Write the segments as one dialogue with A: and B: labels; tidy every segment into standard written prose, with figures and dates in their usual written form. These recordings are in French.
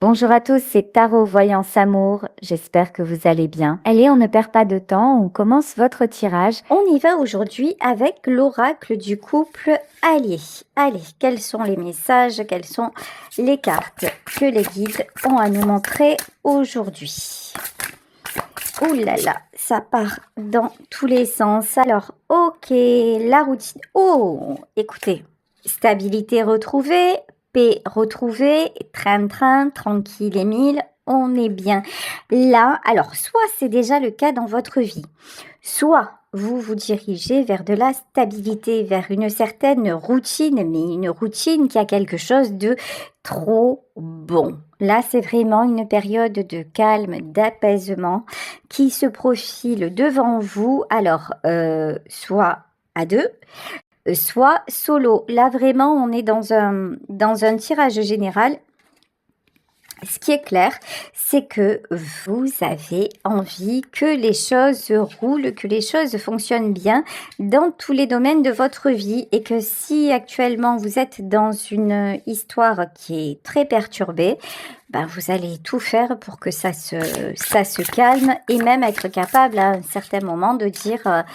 A: Bonjour à tous, c'est Tarot Voyance Amour, j'espère que vous allez bien. Allez, on ne perd pas de temps, on commence votre tirage.
B: On y va aujourd'hui avec l'oracle du couple allié. Allez, quels sont les messages, quelles sont les cartes que les guides ont à nous montrer aujourd'hui? Ouh là là, ça part dans tous les sens. Alors, ok, la routine. Oh, écoutez, stabilité retrouvée, paix retrouvée, train-train, tranquille Émile, on est bien. Là, alors, soit c'est déjà le cas dans votre vie, soit vous vous dirigez vers de la stabilité, vers une certaine routine, mais une routine qui a quelque chose de trop bon. Là, c'est vraiment une période de calme, d'apaisement qui se profile devant vous. Alors, soit à deux, soit solo. Là, vraiment, on est dans un tirage général. Ce qui est clair, c'est que vous avez envie que les choses roulent, que les choses fonctionnent bien dans tous les domaines de votre vie et que si actuellement vous êtes dans une histoire qui est très perturbée, ben vous allez tout faire pour que ça se calme et même être capable à un certain moment de dire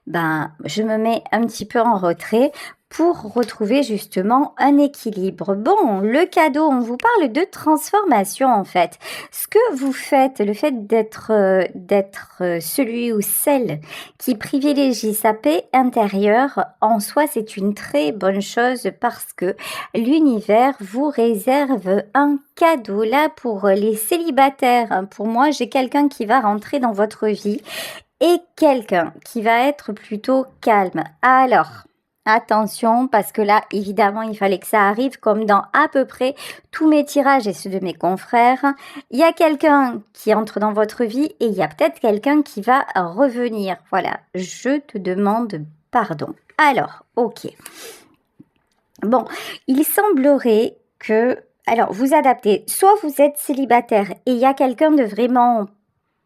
B: ben je me mets un petit peu en retrait pour retrouver justement un équilibre. Bon, le cadeau, on vous parle de transformation en fait. Ce que vous faites, le fait d'être celui ou celle qui privilégie sa paix intérieure, en soi, c'est une très bonne chose parce que l'univers vous réserve un cadeau là pour les célibataires. Pour moi, j'ai quelqu'un qui va rentrer dans votre vie et quelqu'un qui va être plutôt calme. Alors, attention, parce que là, évidemment, il fallait que ça arrive comme dans à peu près tous mes tirages et ceux de mes confrères. Il y a quelqu'un qui entre dans votre vie et il y a peut-être quelqu'un qui va revenir. Voilà, je te demande pardon. Alors, ok. Bon, il semblerait que... Alors, vous adaptez. Soit vous êtes célibataire et il y a quelqu'un de vraiment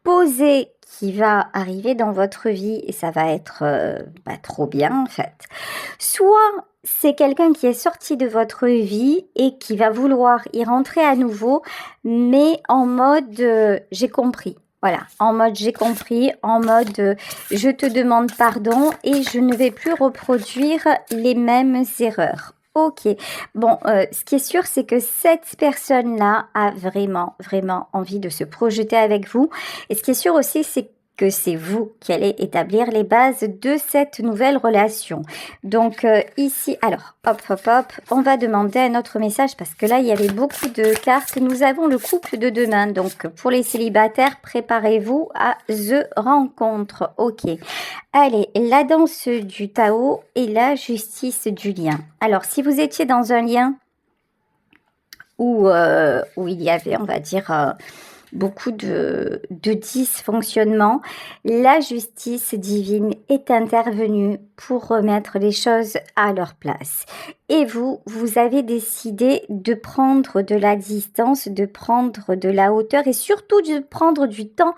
B: posé qui va arriver dans votre vie et ça va être pas trop bien en fait. Soit c'est quelqu'un qui est sorti de votre vie et qui va vouloir y rentrer à nouveau, mais en mode j'ai compris. Voilà, en mode j'ai compris, en mode je te demande pardon et je ne vais plus reproduire les mêmes erreurs. Ok, bon, ce qui est sûr, c'est que cette personne-là a vraiment, vraiment envie de se projeter avec vous. Et ce qui est sûr aussi, c'est que c'est vous qui allez établir les bases de cette nouvelle relation. Donc ici, alors, hop, hop, hop, on va demander un autre message parce que là, il y avait beaucoup de cartes. Nous avons le couple de demain. Donc, pour les célibataires, préparez-vous à The Rencontre. Ok. Allez, la danse du Tao et la justice du lien. Alors, si vous étiez dans un lien où il y avait, on va dire, beaucoup de dysfonctionnement, la justice divine est intervenue pour remettre les choses à leur place. Et vous avez décidé de prendre de la distance, de prendre de la hauteur et surtout de prendre du temps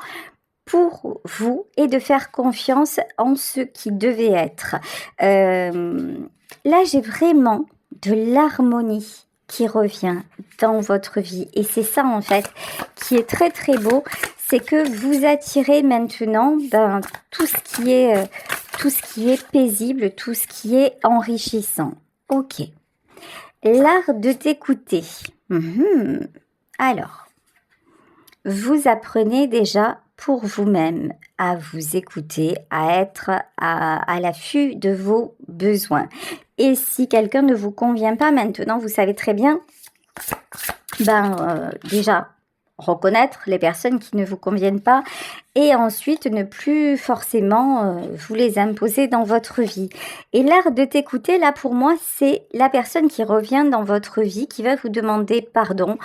B: pour vous et de faire confiance en ce qui devait être. Là, j'ai vraiment de l'harmonie qui revient dans votre vie. Et c'est ça, en fait, qui est très, très beau. C'est que vous attirez maintenant tout ce qui est paisible, tout ce qui est enrichissant. Ok. L'art de t'écouter. Alors, vous apprenez déjà pour vous-même à vous écouter, à être à l'affût de vos besoins. Et si quelqu'un ne vous convient pas maintenant, vous savez très bien, déjà, reconnaître les personnes qui ne vous conviennent pas et ensuite ne plus forcément vous les imposer dans votre vie. Et l'art de t'écouter, là pour moi, c'est la personne qui revient dans votre vie, qui va vous demander pardon.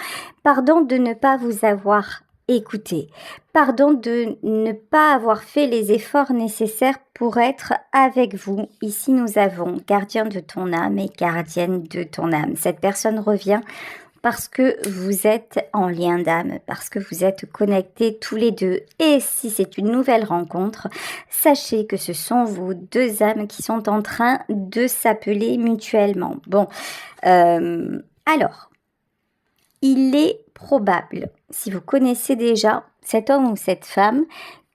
B: Pardon de ne pas vous avoir écouté. Pardon de ne pas avoir fait les efforts nécessaires pour être avec vous. Ici, nous avons gardien de ton âme et gardienne de ton âme. Cette personne revient parce que vous êtes en lien d'âme, parce que vous êtes connectés tous les deux. Et si c'est une nouvelle rencontre, sachez que ce sont vos deux âmes qui sont en train de s'appeler mutuellement. Bon, alors, il est probable, si vous connaissez déjà cet homme ou cette femme,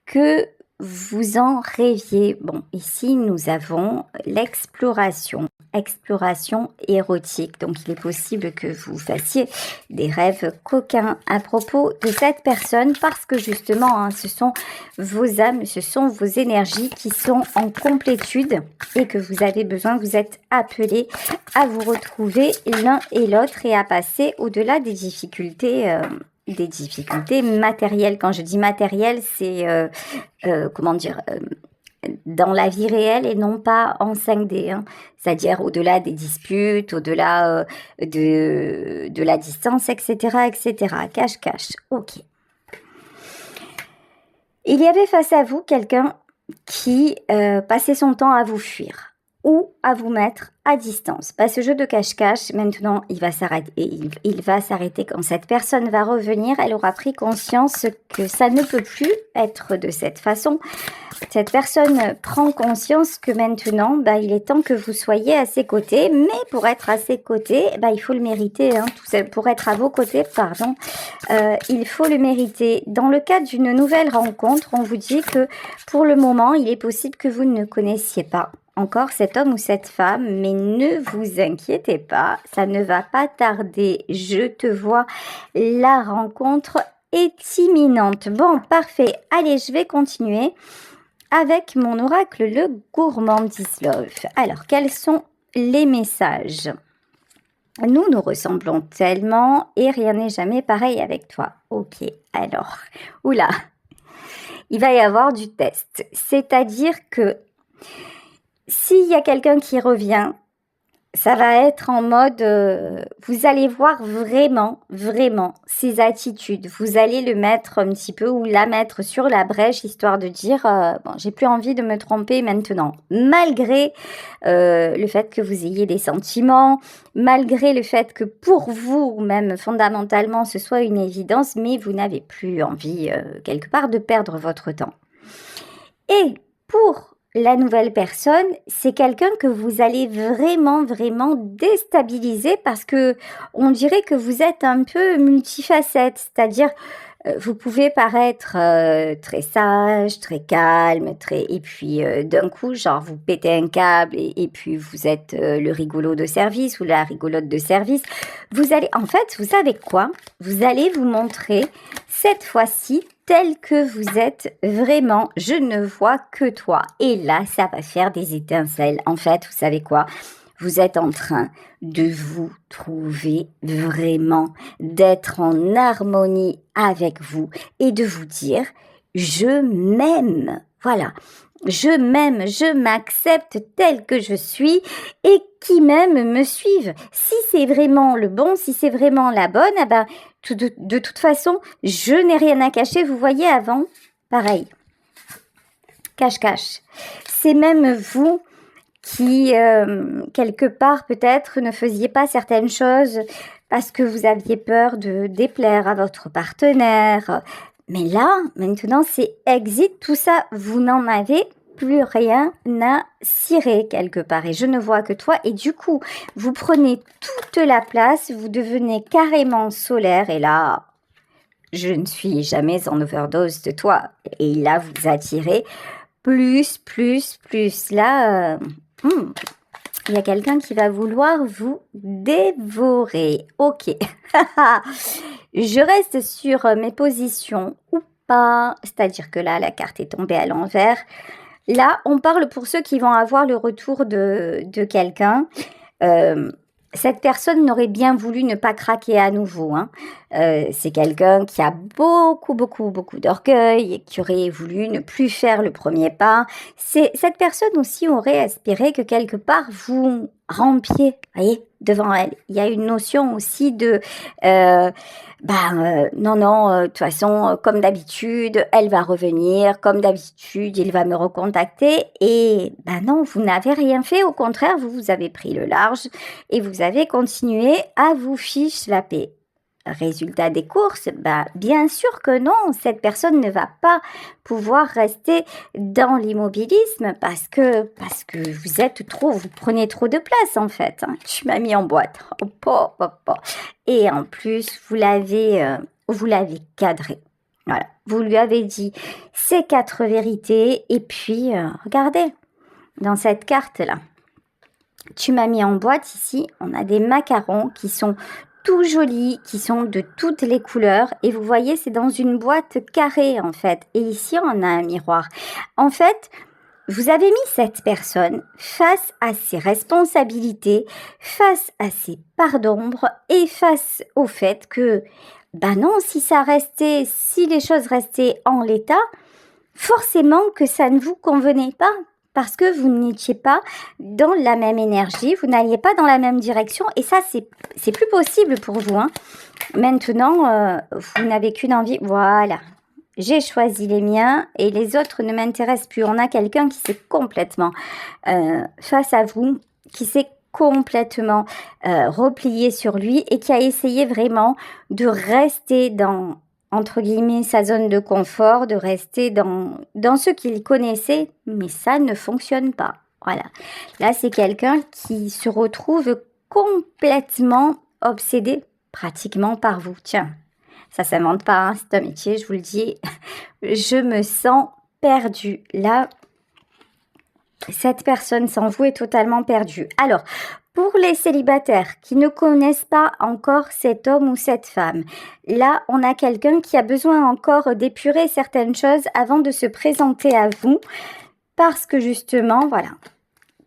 B: que vous en rêviez. Bon, ici, nous avons l'exploration érotique. Donc, il est possible que vous fassiez des rêves coquins à propos de cette personne parce que justement, hein, ce sont vos âmes, ce sont vos énergies qui sont en complétude et que vous avez besoin, vous êtes appelés à vous retrouver l'un et l'autre et à passer au-delà des difficultés matérielles. Quand je dis matérielles, c'est dans la vie réelle et non pas en 5D, hein. C'est-à-dire au-delà des disputes, au-delà de la distance, etc., etc. Cache. Ok. Il y avait face à vous quelqu'un qui passait son temps à vous fuir ou à vous mettre à distance. Ce jeu de cache-cache, maintenant, il va s'arrêter quand cette personne va revenir. Elle aura pris conscience que ça ne peut plus être de cette façon. Cette personne prend conscience que maintenant, il est temps que vous soyez à ses côtés. Mais pour être à ses côtés, il faut le mériter. Hein, pour être à vos côtés, il faut le mériter. Dans le cadre d'une nouvelle rencontre, on vous dit que pour le moment, il est possible que vous ne connaissiez pas encore cet homme ou cette femme, mais ne vous inquiétez pas, ça ne va pas tarder. Je te vois, la rencontre est imminente. Bon, parfait. Allez, je vais continuer avec mon oracle, le gourmandise-love. Alors, quels sont les messages? Nous ressemblons tellement et rien n'est jamais pareil avec toi. Ok, alors, oula, il va y avoir du test. C'est-à-dire que s'il y a quelqu'un qui revient, ça va être en mode, vous allez voir vraiment ses attitudes. Vous allez le mettre un petit peu ou la mettre sur la brèche, histoire de dire, bon, j'ai plus envie de me tromper maintenant. Malgré le fait que vous ayez des sentiments, malgré le fait que pour vous, même fondamentalement, ce soit une évidence, mais vous n'avez plus envie, quelque part, de perdre votre temps. Et pour la nouvelle personne, c'est quelqu'un que vous allez vraiment déstabiliser parce que on dirait que vous êtes un peu multifacette, c'est-à-dire vous pouvez paraître très sage, très calme, et puis d'un coup, genre vous pétez un câble et puis vous êtes le rigolo de service ou la rigolote de service. Vous allez, en fait, vous savez quoi? Vous allez vous montrer cette fois-ci tel que vous êtes vraiment, je ne vois que toi. Et là, ça va faire des étincelles. En fait, vous savez quoi? Vous êtes en train de vous trouver vraiment, d'être en harmonie avec vous et de vous dire « je m'aime ». Voilà, je m'aime, je m'accepte tel que je suis et qui m'aime me suivent. Si c'est vraiment le bon, si c'est vraiment la bonne, de toute façon, je n'ai rien à cacher. Vous voyez avant, pareil, cache. C'est même vous qui, quelque part, peut-être, ne faisiez pas certaines choses parce que vous aviez peur de déplaire à votre partenaire. Mais là, maintenant, c'est exit, tout ça, vous n'en avez plus rien à cirer quelque part. Et je ne vois que toi. Et du coup, vous prenez toute la place, vous devenez carrément solaire. Et là, je ne suis jamais en overdose de toi. Et là, vous attirez plus. Là, il y a quelqu'un qui va vouloir vous dévorer. Ok. Je reste sur mes positions ou pas. C'est-à-dire que là, la carte est tombée à l'envers. Là, on parle pour ceux qui vont avoir le retour de quelqu'un. Cette personne n'aurait bien voulu ne pas craquer à nouveau. Hein. C'est quelqu'un qui a beaucoup d'orgueil, qui aurait voulu ne plus faire le premier pas. Cette personne aussi aurait espéré que quelque part vous rampiez, voyez, devant elle. Il y a une notion aussi de non, de toute façon, comme d'habitude, elle va revenir, comme d'habitude, il va me recontacter. Et non, vous n'avez rien fait, au contraire, vous avez pris le large et vous avez continué à vous fiche la paix. Résultat des courses, bien sûr que non, cette personne ne va pas pouvoir rester dans l'immobilisme parce que vous êtes trop, vous prenez trop de place en fait. Hein. Tu m'as mis en boîte. Et en plus, vous l'avez cadré. Voilà, vous lui avez dit ces 4 vérités et puis regardez, dans cette carte-là, tu m'as mis en boîte ici, on a des macarons qui sont tout jolis, qui sont de toutes les couleurs. Et vous voyez, c'est dans une boîte carrée en fait. Et ici, on a un miroir. En fait, vous avez mis cette personne face à ses responsabilités, face à ses parts d'ombre et face au fait que, non, si les choses restaient en l'état, forcément que ça ne vous convenait pas. Parce que vous n'étiez pas dans la même énergie, vous n'alliez pas dans la même direction et ça, c'est plus possible pour vous. Hein. Maintenant, vous n'avez qu'une envie. Voilà, j'ai choisi les miens et les autres ne m'intéressent plus. On a quelqu'un qui s'est complètement face à vous, qui s'est complètement replié sur lui et qui a essayé vraiment de rester dans, entre guillemets, sa zone de confort, de rester dans ce qu'il connaissait, mais ça ne fonctionne pas. Voilà. Là, c'est quelqu'un qui se retrouve complètement obsédé pratiquement par vous. Tiens, ça s'invente pas, hein, c'est un métier, je vous le dis. Je me sens perdue. Là, cette personne sans vous est totalement perdue. Alors, pour les célibataires qui ne connaissent pas encore cet homme ou cette femme, là, on a quelqu'un qui a besoin encore d'épurer certaines choses avant de se présenter à vous parce que justement, voilà,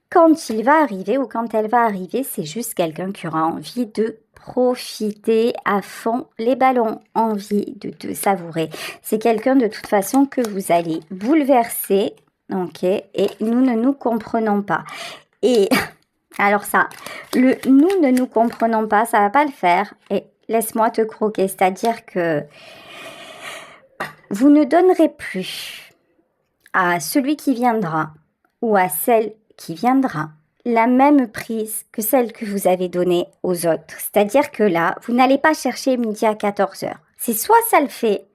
B: quand il va arriver ou quand elle va arriver, c'est juste quelqu'un qui aura envie de profiter à fond les ballons, envie de savourer. C'est quelqu'un de toute façon que vous allez bouleverser, ok, et nous ne nous comprenons pas. Et alors ça, le « nous ne nous comprenons pas », ça va pas le faire. Et laisse-moi te croquer, c'est-à-dire que vous ne donnerez plus à celui qui viendra ou à celle qui viendra la même prise que celle que vous avez donnée aux autres. C'est-à-dire que là, vous n'allez pas chercher midi à 14h. C'est soit ça le fait,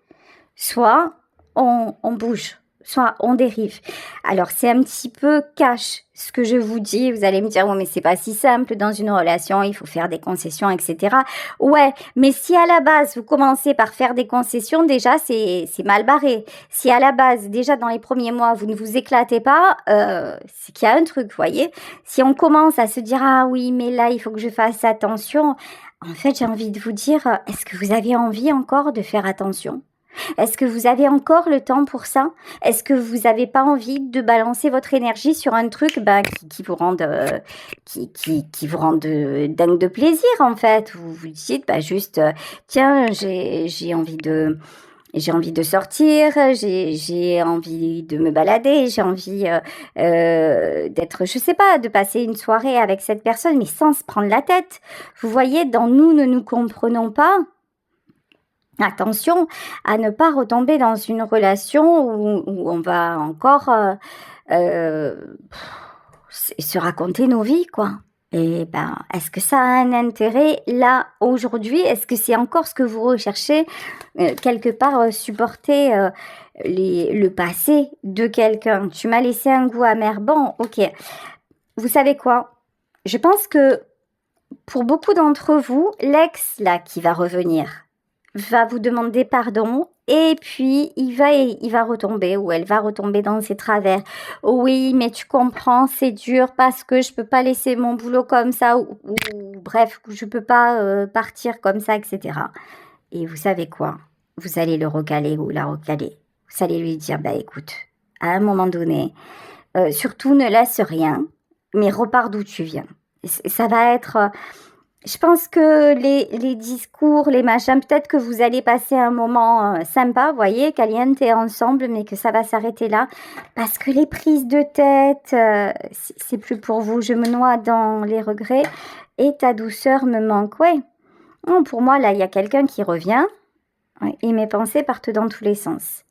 B: soit on bouge. Soit on dérive. Alors, c'est un petit peu cash ce que je vous dis. Vous allez me dire, ouais, mais c'est pas si simple dans une relation, il faut faire des concessions, etc. Ouais, mais si à la base, vous commencez par faire des concessions, déjà, c'est mal barré. Si à la base, déjà dans les premiers mois, vous ne vous éclatez pas, c'est qu'il y a un truc, vous voyez. Si on commence à se dire, ah oui, mais là, il faut que je fasse attention. En fait, j'ai envie de vous dire, est-ce que vous avez envie encore de faire attention ? Est-ce que vous avez encore le temps pour ça? Est-ce que vous n'avez pas envie de balancer votre énergie sur un truc qui vous rende qui vous rende dingue de plaisir en fait? Vous vous dites juste tiens, j'ai envie de sortir, j'ai envie de me balader, j'ai envie d'être, je sais pas, de passer une soirée avec cette personne, mais sans se prendre la tête. Vous voyez, dans nous ne nous comprenons pas. Attention à ne pas retomber dans une relation où on va encore se raconter nos vies, quoi. Et est-ce que ça a un intérêt là, aujourd'hui? Est-ce que c'est encore ce que vous recherchez? Quelque part, supporter le passé de quelqu'un. Tu m'as laissé un goût amer. Bon, ok. Vous savez quoi? Je pense que pour beaucoup d'entre vous, l'ex, là, qui va revenir, va vous demander pardon et puis il va retomber ou elle va retomber dans ses travers. Oui, mais tu comprends, c'est dur parce que je peux pas laisser mon boulot comme ça ou bref, je peux pas partir comme ça, etc. Et vous savez quoi? Vous allez le recaler ou la recaler. Vous allez lui dire, écoute, à un moment donné, surtout ne laisse rien, mais repars d'où tu viens. Ça va être... Je pense que les discours, les machins, peut-être que vous allez passer un moment sympa, vous voyez, caliente ensemble, mais que ça va s'arrêter là. Parce que les prises de tête, c'est plus pour vous. Je me noie dans les regrets et ta douceur me manque. Ouais. Non, pour moi, là, il y a quelqu'un qui revient et mes pensées partent dans tous les sens.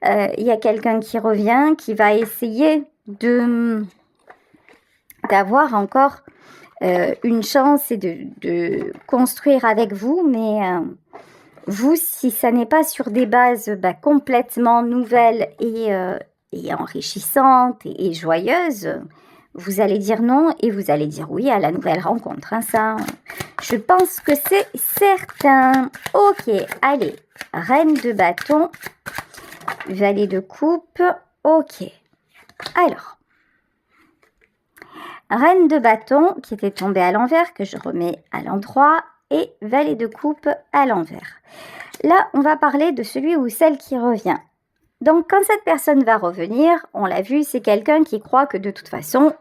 B: Il y a quelqu'un qui revient, qui va essayer d'avoir encore... une chance, c'est de construire avec vous, mais vous, si ça n'est pas sur des bases complètement nouvelles et enrichissantes et joyeuses, vous allez dire non et vous allez dire oui à la nouvelle rencontre. Hein, ça, je pense que c'est certain. Ok, allez, reine de bâton, valet de coupe, ok. Alors, reine de bâton qui était tombée à l'envers, que je remets à l'endroit, et valet de coupe à l'envers. Là, on va parler de celui ou celle qui revient. Donc, quand cette personne va revenir, on l'a vu, c'est quelqu'un qui croit que de toute façon,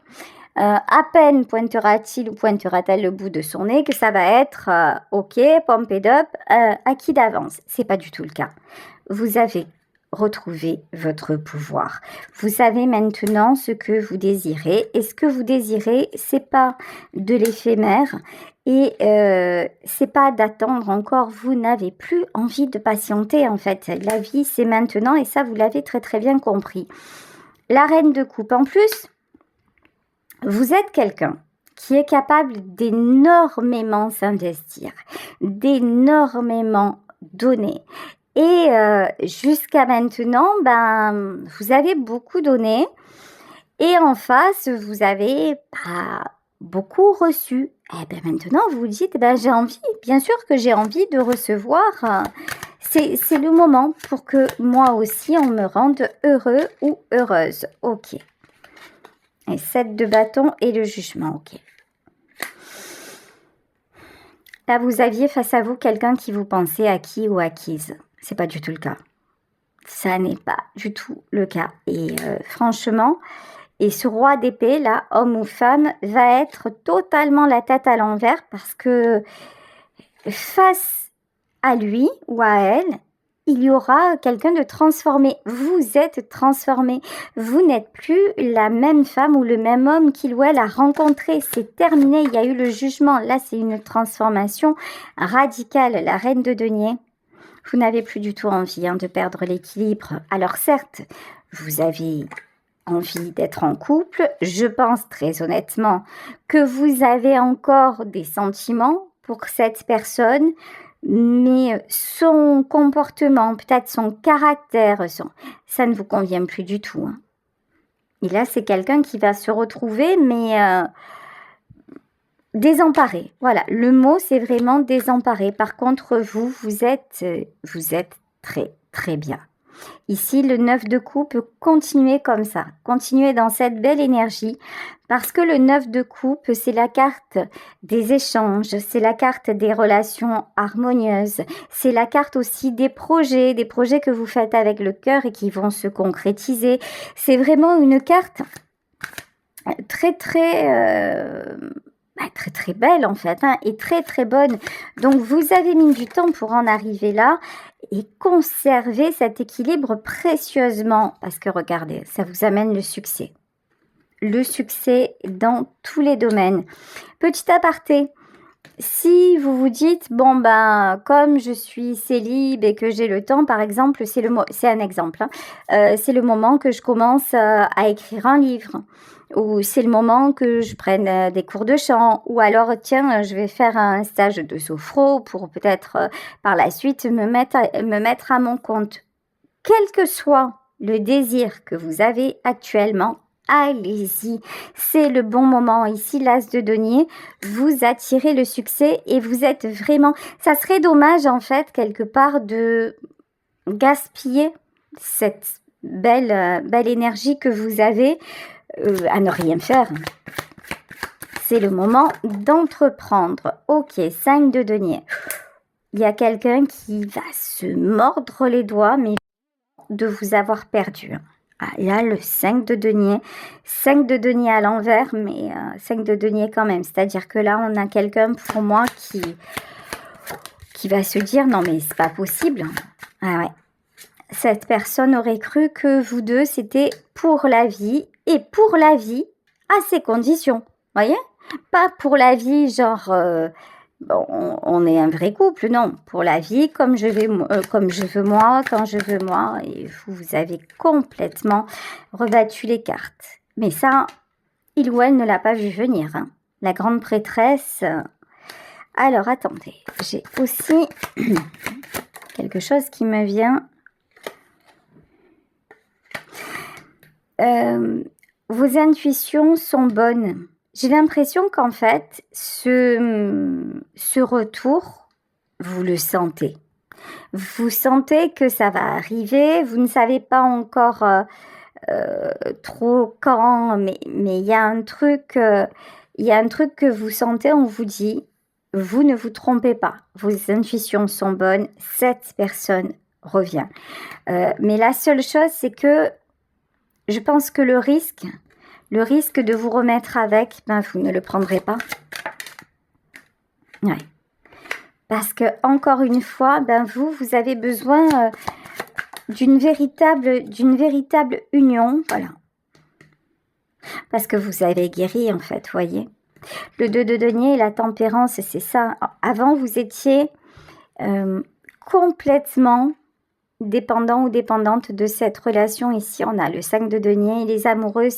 B: à peine pointera-t-il ou pointera-t-elle le bout de son nez que ça va être ok, pumped up, acquis d'avance. C'est pas du tout le cas. Vous avez retrouvé votre pouvoir. Vous savez maintenant ce que vous désirez. Et ce que vous désirez, c'est pas de l'éphémère. Et c'est pas d'attendre encore, vous n'avez plus envie de patienter en fait. La vie c'est maintenant et ça vous l'avez très très bien compris. La reine de coupe en plus, vous êtes quelqu'un qui est capable d'énormément s'investir, d'énormément donner. Et jusqu'à maintenant, vous avez beaucoup donné et en face, vous avez beaucoup reçu. Et maintenant, vous vous dites, j'ai envie, bien sûr que j'ai envie de recevoir. C'est le moment pour que moi aussi, on me rende heureux ou heureuse. Ok. Et 7 de bâton et le jugement. Ok. Là, vous aviez face à vous quelqu'un qui vous pensait acquis ou acquise. C'est pas du tout le cas. Ça n'est pas du tout le cas. Et franchement... Et ce roi d'épée, là, homme ou femme, va être totalement la tête à l'envers parce que face à lui ou à elle, il y aura quelqu'un de transformé. Vous êtes transformé. Vous n'êtes plus la même femme ou le même homme qu'il ou elle a rencontré. C'est terminé, il y a eu le jugement. Là, c'est une transformation radicale. La reine de denier, vous n'avez plus du tout envie de perdre l'équilibre. Alors certes, vous avez... envie d'être en couple, je pense très honnêtement que vous avez encore des sentiments pour cette personne, mais son comportement, peut-être son caractère, ça ne vous convient plus du tout. Hein. Et là, c'est quelqu'un qui va se retrouver, mais désemparé. Voilà, le mot, c'est vraiment désemparé. Par contre, vous êtes très, très bien. Ici, le 9 de coupe, continuez comme ça, continuez dans cette belle énergie, parce que le 9 de coupe, c'est la carte des échanges, c'est la carte des relations harmonieuses, c'est la carte aussi des projets que vous faites avec le cœur et qui vont se concrétiser. C'est vraiment une carte très, très belle en fait, et très, très bonne. Donc, vous avez mis du temps pour en arriver là. Et conservez cet équilibre précieusement parce que regardez, ça vous amène le succès. Le succès dans tous les domaines. Petit aparté, si vous vous dites, comme je suis célib et que j'ai le temps, par exemple, c'est un exemple, c'est le moment que je commence à écrire un livre. Ou c'est le moment que je prenne des cours de chant, ou alors tiens, je vais faire un stage de sophro pour peut-être par la suite me mettre à mon compte. Quel que soit le désir que vous avez actuellement, allez-y, c'est le bon moment. Ici, l'as de denier, vous attirez le succès et vous êtes vraiment... Ça serait dommage en fait quelque part de gaspiller cette belle énergie que vous avez à ne rien faire. C'est le moment d'entreprendre. Ok, 5 de denier. Il y a quelqu'un qui va se mordre les doigts, mais de vous avoir perdu. Ah, là, le 5 de denier. 5 de denier à l'envers, mais 5 de denier quand même. C'est-à-dire que là, on a quelqu'un pour moi qui va se dire, non mais c'est pas possible. Ah ouais. Cette personne aurait cru que vous deux, c'était pour la vie. Et pour la vie, à ces conditions. Voyez ? Pas pour la vie, genre, on est un vrai couple. Non, pour la vie, comme je veux moi, quand je veux moi. Et vous avez complètement rebattu les cartes. Mais ça, il ou elle ne l'a pas vu venir. Hein. la grande prêtresse. Alors, attendez, j'ai aussi quelque chose qui me vient. Vos intuitions sont bonnes. J'ai l'impression qu'en fait, ce retour, vous le sentez. Vous sentez que ça va arriver, vous ne savez pas encore trop quand, mais il y a un truc que vous sentez, on vous dit, vous ne vous trompez pas, vos intuitions sont bonnes, cette personne revient. Mais la seule chose, c'est que je pense que le risque de vous remettre avec, ben, vous ne le prendrez pas. Ouais. Parce que, encore une fois, ben, vous avez besoin d'une véritable union, voilà. Parce que vous avez guéri, en fait, voyez. Le 2 de denier et la tempérance, c'est ça. Avant, vous étiez complètement dépendant ou dépendante de cette relation. Ici, on a le 5 de denier et les amoureux,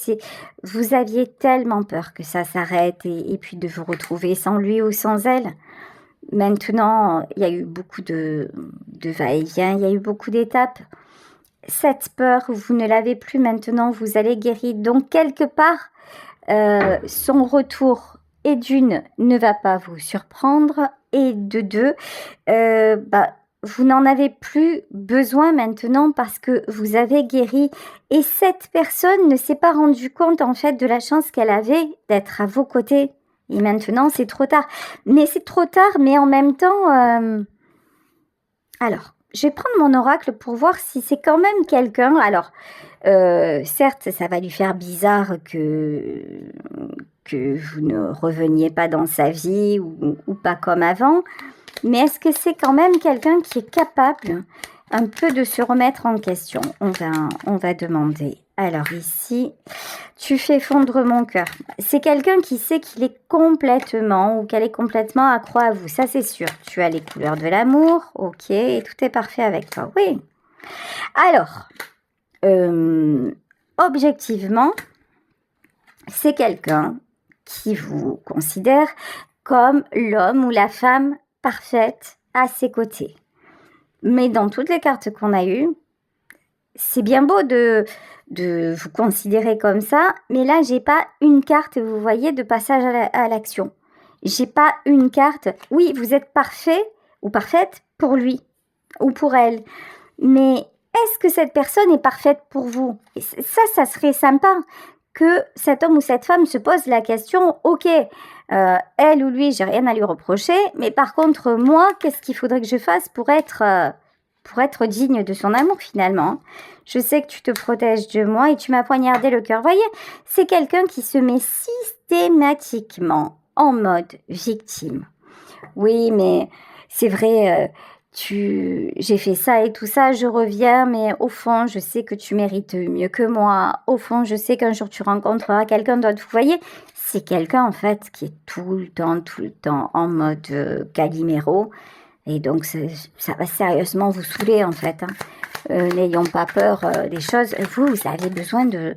B: vous aviez tellement peur que ça s'arrête et puis de vous retrouver sans lui ou sans elle. Maintenant, il y a eu beaucoup de va-et-vient, il y a eu beaucoup d'étapes. Cette peur, vous ne l'avez plus maintenant, vous allez guérir. Donc, quelque part, son retour, et d'une, ne va pas vous surprendre, et de deux, vous n'en avez plus besoin maintenant parce que vous avez guéri. Et cette personne ne s'est pas rendue compte, en fait, de la chance qu'elle avait d'être à vos côtés. Et maintenant, c'est trop tard. Mais c'est trop tard, mais en même temps... Alors, je vais prendre mon oracle pour voir si c'est quand même quelqu'un... Alors, certes, ça va lui faire bizarre que vous ne reveniez pas dans sa vie ou pas comme avant. Mais est-ce que c'est quand même quelqu'un qui est capable un peu de se remettre en question? On va demander. Alors ici, tu fais fondre mon cœur. C'est quelqu'un qui sait qu'il est complètement ou qu'elle est complètement accro à vous. Ça, c'est sûr. Tu as les couleurs de l'amour. Ok, et tout est parfait avec toi. Oui. Alors, objectivement, c'est quelqu'un qui vous considère comme l'homme ou la femme parfaite à ses côtés. Mais dans toutes les cartes qu'on a eues, c'est bien beau de vous considérer comme ça, mais là, j'ai pas une carte, vous voyez, de passage à l'action. J'ai pas une carte. Oui, vous êtes parfait ou parfaite pour lui ou pour elle. Mais est-ce que cette personne est parfaite pour vous? Ça serait sympa que cet homme ou cette femme se pose la question, ok, elle ou lui, j'ai rien à lui reprocher, mais par contre, moi, qu'est-ce qu'il faudrait que je fasse pour être digne de son amour finalement? Je sais que tu te protèges de moi et tu m'as poignardé le cœur. Voyez, c'est quelqu'un qui se met systématiquement en mode victime. Oui, mais c'est vrai, j'ai fait ça et tout ça, je reviens, mais au fond, je sais que tu mérites mieux que moi. Au fond, je sais qu'un jour tu rencontreras quelqu'un d'autre. Vous voyez, c'est quelqu'un en fait qui est tout le temps en mode Calimero. Et donc, ça va sérieusement vous saouler en fait. N'ayons pas peur des choses. Vous avez besoin de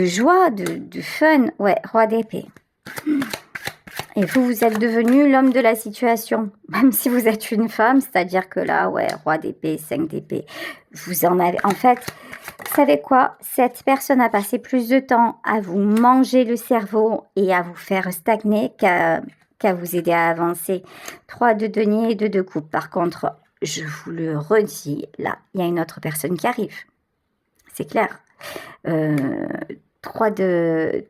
B: joie, de fun. Ouais, roi d'épée. Et vous êtes devenu l'homme de la situation, même si vous êtes une femme, c'est-à-dire que là, ouais, roi d'épée, 5 d'épée, vous en avez... En fait, vous savez quoi? Cette personne a passé plus de temps à vous manger le cerveau et à vous faire stagner qu'à vous aider à avancer. 3 de denier et 2 de coupe. Par contre, je vous le redis, là, il y a une autre personne qui arrive. C'est clair. 3 de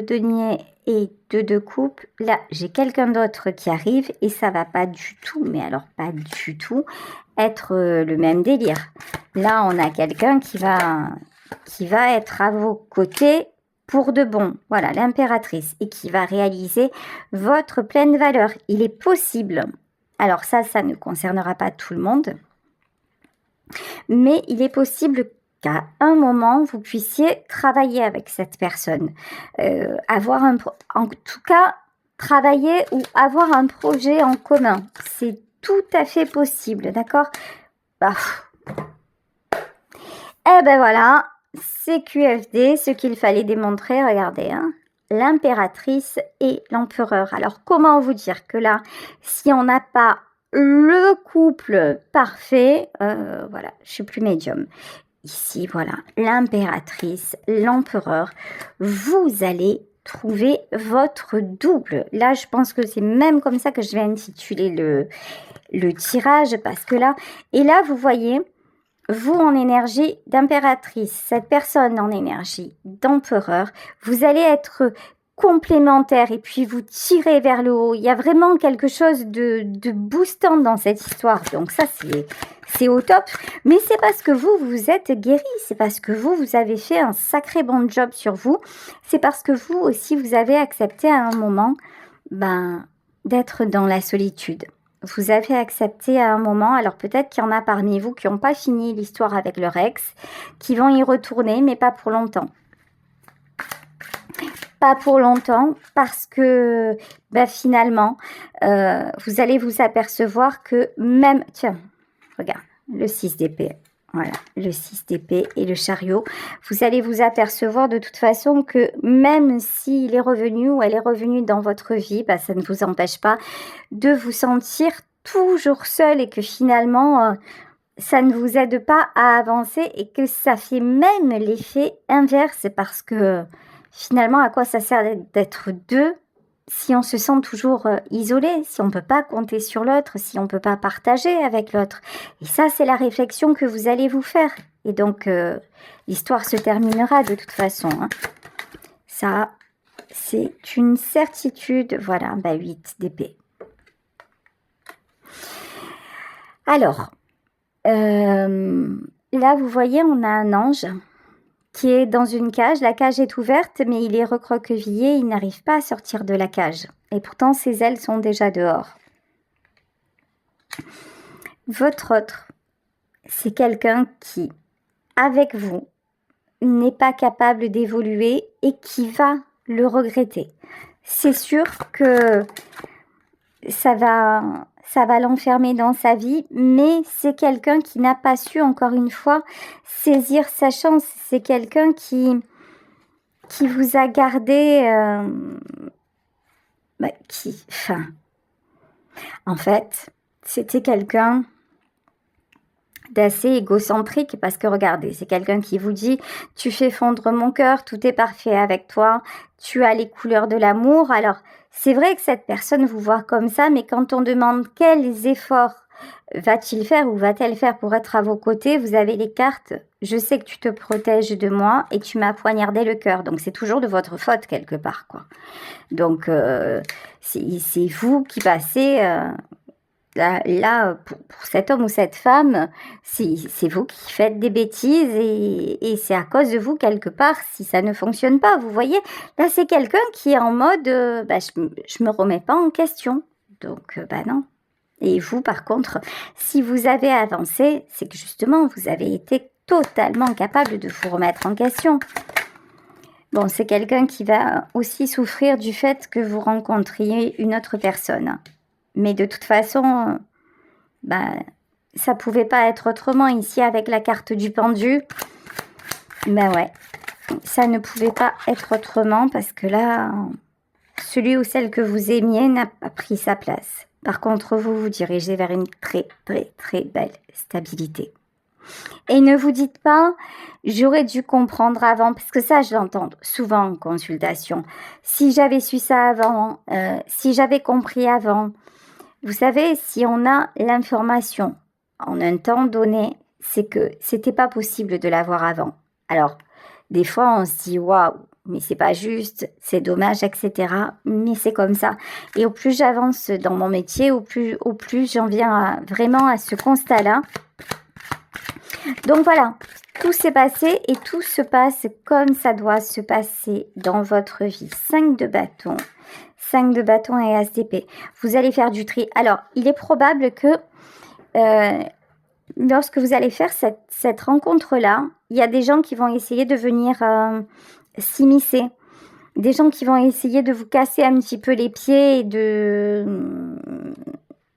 B: denier et 2 de coupe. Là, j'ai quelqu'un d'autre qui arrive et ça va pas du tout, mais alors pas du tout, être le même délire. Là, on a quelqu'un qui va être à vos côtés pour de bon. Voilà, l'impératrice, et qui va réaliser votre pleine valeur. Il est possible, alors ça ne concernera pas tout le monde, mais il est possible qu'à un moment, vous puissiez travailler avec cette personne, en tout cas, travailler ou avoir un projet en commun. C'est tout à fait possible, d'accord? Eh ben voilà, c'est QFD, ce qu'il fallait démontrer, regardez. Hein. l'impératrice et l'empereur. Alors, comment vous dire que là, si on n'a pas le couple parfait, voilà, je suis plus médium. Ici, voilà, l'impératrice, l'empereur, vous allez trouver votre double. Là, je pense que c'est même comme ça que je vais intituler le tirage, parce que là, et là, vous voyez, vous en énergie d'impératrice, cette personne en énergie d'empereur, vous allez être complémentaires et puis vous tirez vers le haut. Il y a vraiment quelque chose de boostant dans cette histoire. Donc ça, c'est au top. Mais c'est parce que vous êtes guéri. C'est parce que vous avez fait un sacré bon job sur vous. C'est parce que vous aussi, vous avez accepté à un moment d'être dans la solitude. Vous avez accepté à un moment, alors peut-être qu'il y en a parmi vous qui n'ont pas fini l'histoire avec leur ex, qui vont y retourner, mais pas pour longtemps. Pas pour longtemps, parce que finalement, vous allez vous apercevoir que même... Tiens, regarde, le 6 d'épée. Voilà, le 6 d'épée et le chariot. Vous allez vous apercevoir de toute façon que même s'il est revenu ou elle est revenue dans votre vie, ça ne vous empêche pas de vous sentir toujours seul et que finalement, ça ne vous aide pas à avancer et que ça fait même l'effet inverse parce que finalement, à quoi ça sert d'être deux si on se sent toujours isolé, si on ne peut pas compter sur l'autre, si on ne peut pas partager avec l'autre. Et ça, c'est la réflexion que vous allez vous faire. Et donc, l'histoire se terminera de toute façon. Hein. Ça, c'est une certitude. Voilà, 8 d'épée. Alors, là, vous voyez, on a un ange qui est dans une cage. La cage est ouverte, mais il est recroquevillé, il n'arrive pas à sortir de la cage. Et pourtant, ses ailes sont déjà dehors. Votre autre, c'est quelqu'un qui, avec vous, n'est pas capable d'évoluer et qui va le regretter. C'est sûr que ça va l'enfermer dans sa vie, mais c'est quelqu'un qui n'a pas su, encore une fois, saisir sa chance. C'est quelqu'un qui vous a gardé... en fait, c'était quelqu'un d'assez égocentrique parce que regardez, c'est quelqu'un qui vous dit « Tu fais fondre mon cœur, tout est parfait avec toi, tu as les couleurs de l'amour. » Alors, c'est vrai que cette personne vous voit comme ça, mais quand on demande quels efforts va-t-il faire ou va-t-elle faire pour être à vos côtés, vous avez les cartes « Je sais que tu te protèges de moi et tu m'as poignardé le cœur. » Donc, c'est toujours de votre faute quelque part, quoi. Donc, c'est vous qui passez... Là, pour cet homme ou cette femme, c'est vous qui faites des bêtises et c'est à cause de vous quelque part si ça ne fonctionne pas. Vous voyez, là c'est quelqu'un qui est en mode je me remets pas en question. Donc non. Et vous par contre, si vous avez avancé, c'est que justement vous avez été totalement capable de vous remettre en question. Bon, c'est quelqu'un qui va aussi souffrir du fait que vous rencontriez une autre personne. Mais de toute façon, ça pouvait pas être autrement ici avec la carte du pendu. Ouais, ça ne pouvait pas être autrement parce que là, celui ou celle que vous aimiez n'a pas pris sa place. Par contre, vous vous dirigez vers une très, très, très belle stabilité. Et ne vous dites pas, j'aurais dû comprendre avant, parce que ça, je l'entends souvent en consultation. Si j'avais su ça avant, si j'avais compris avant. Vous savez, si on a l'information en un temps donné, c'est que c'était pas possible de l'avoir avant. Alors, des fois, on se dit, waouh, mais c'est pas juste, c'est dommage, etc. Mais c'est comme ça. Et au plus j'avance dans mon métier, au plus j'en viens vraiment à ce constat-là. Donc voilà, tout s'est passé et tout se passe comme ça doit se passer dans votre vie. 5 de bâton. 5 de bâton et as d'épée. Vous allez faire du tri. Alors, il est probable que lorsque vous allez faire cette rencontre-là, il y a des gens qui vont essayer de venir s'immiscer. Des gens qui vont essayer de vous casser un petit peu les pieds et de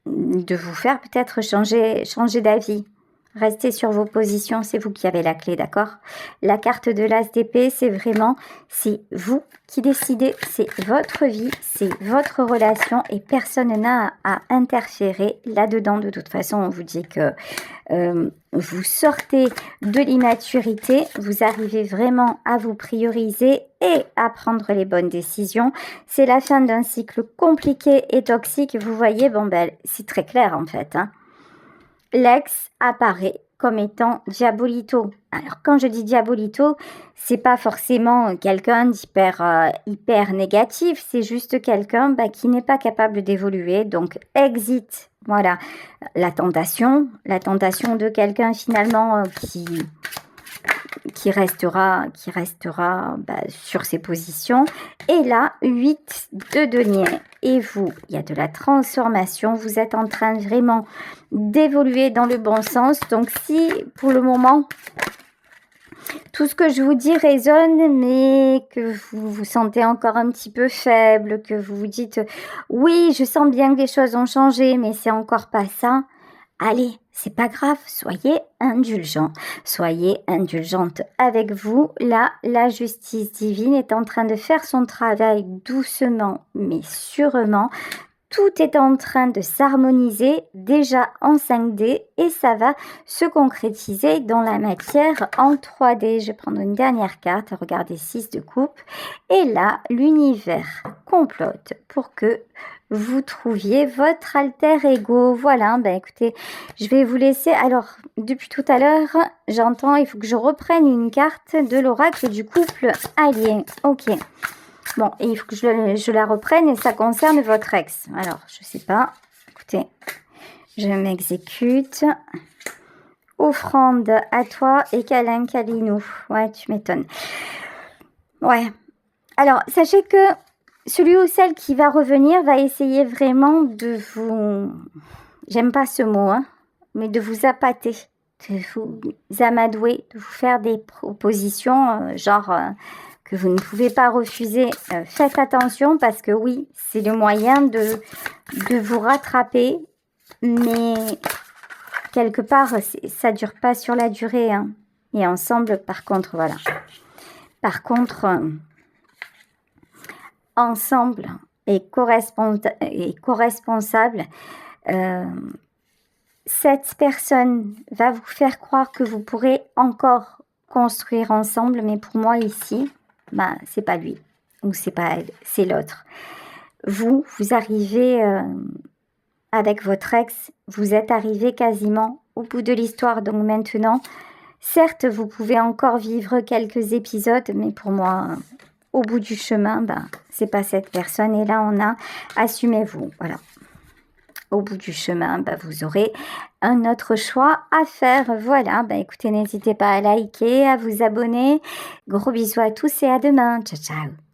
B: vous faire peut-être changer d'avis. Restez sur vos positions, c'est vous qui avez la clé, d'accord? La carte de l'As d'épée, c'est vraiment, c'est vous qui décidez, c'est votre vie, c'est votre relation et personne n'a à interférer là-dedans. De toute façon, on vous dit que vous sortez de l'immaturité, vous arrivez vraiment à vous prioriser et à prendre les bonnes décisions. C'est la fin d'un cycle compliqué et toxique. Vous voyez, bon ben, c'est très clair en fait, hein. L'ex apparaît comme étant Diabolito. Alors quand je dis Diabolito, c'est pas forcément quelqu'un d'hyper hyper négatif, c'est juste quelqu'un qui n'est pas capable d'évoluer, donc exit. Voilà, la tentation de quelqu'un finalement qui restera sur ses positions. Et là, 8 de denier. Et vous, il y a de la transformation. Vous êtes en train vraiment d'évoluer dans le bon sens. Donc si, pour le moment, tout ce que je vous dis résonne, mais que vous vous sentez encore un petit peu faible, que vous vous dites « Oui, je sens bien que les choses ont changé, mais c'est encore pas ça », allez, c'est pas grave, soyez indulgents, soyez indulgente avec vous. Là, la justice divine est en train de faire son travail doucement, mais sûrement. Tout est en train de s'harmoniser déjà en 5D et ça va se concrétiser dans la matière en 3D. Je vais prendre une dernière carte, regardez 6 de coupe. Et là, l'univers complote pour que vous trouviez votre alter ego. Voilà, écoutez, je vais vous laisser. Alors, depuis tout à l'heure, j'entends, il faut que je reprenne une carte de l'oracle du couple allié. Ok. Bon, et il faut que je la reprenne et ça concerne votre ex. Alors, je sais pas. Écoutez, je m'exécute. Offrande à toi et câlin Kalinou. Ouais, tu m'étonnes. Ouais. Alors, sachez que celui ou celle qui va revenir va essayer vraiment de vous... J'aime pas ce mot, hein, mais de vous appâter, de vous amadouer, de vous faire des propositions que vous ne pouvez pas refuser. Faites attention parce que oui, c'est le moyen de vous rattraper, mais quelque part, ça dure pas sur la durée, hein. Et ensemble, par contre, voilà. Par contre, ensemble et co-responsable, cette personne va vous faire croire que vous pourrez encore construire ensemble, mais pour moi ici, c'est pas lui ou c'est pas elle, c'est l'autre. Vous arrivez avec votre ex, vous êtes arrivé quasiment au bout de l'histoire. Donc maintenant, certes, vous pouvez encore vivre quelques épisodes, mais pour moi, au bout du chemin, c'est pas cette personne. Et là, on a assumez-vous. Voilà. Au bout du chemin, vous aurez un autre choix à faire. Voilà, écoutez, n'hésitez pas à liker, à vous abonner. Gros bisous à tous et à demain. Ciao, ciao.